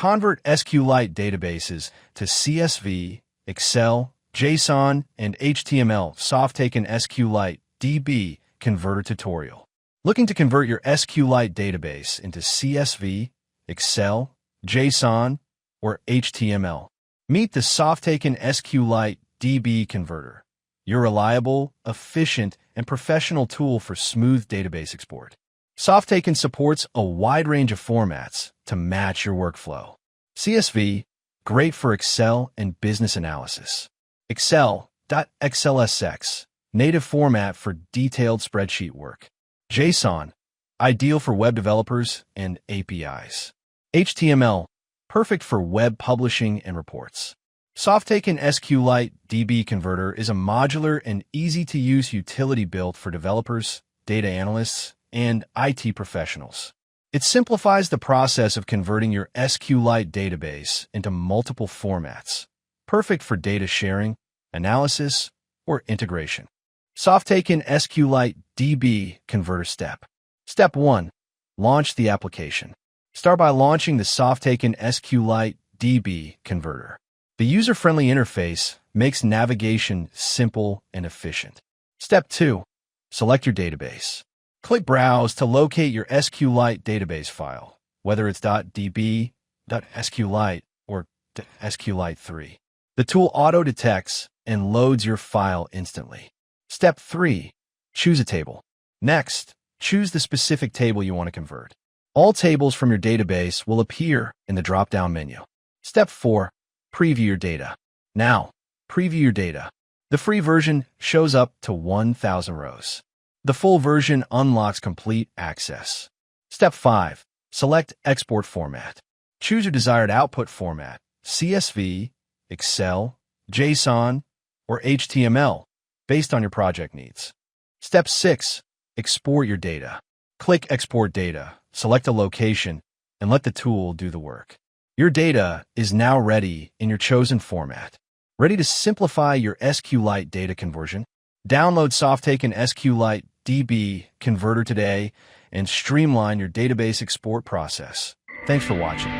convert SQLite databases to CSV, Excel, JSON, and HTML. Softaken SQLite DB Converter tutorial. Looking to convert your SQLite database into CSV, Excel, JSON, or HTML? Meet the Softaken SQLite DB Converter, your reliable, efficient, and professional tool for smooth database export. Softaken supports a wide range of formats to match your workflow. CSV, great for Excel and business analysis. Excel.xlsx, native format for detailed spreadsheet work. JSON, ideal for web developers and APIs. HTML, perfect for web publishing and reports. Softaken SQLite DB Converter is a modular and easy-to-use utility built for developers, data analysts, and IT professionals. It simplifies the process of converting your SQLite database into multiple formats, perfect for data sharing, analysis, or integration. Softaken SQLite DB Converter Step. Step 1. Launch the application. Start by launching the Softaken SQLite DB Converter. The user-friendly interface makes navigation simple and efficient. Step 2. Select your database. Click Browse to locate your SQLite database file, whether it's .db, .sqlite, or .sqlite3. The tool auto-detects and loads your file instantly. Step 3. Choose a table. Next, choose the specific table you want to convert. All tables from your database will appear in the drop-down menu. Step 4. Preview your data. Now, preview your data. The free version shows up to 1,000 rows. The full version unlocks complete access. Step 5. Select Export Format. Choose your desired output format, CSV, Excel, JSON, or HTML, based on your project needs. Step 6. Export your data. Click Export Data, select a location, and let the tool do the work. Your data is now ready in your chosen format. Ready to simplify your SQLite data conversion? Download Softaken SQLite DB Converter today and streamline your database export process. Thanks for watching.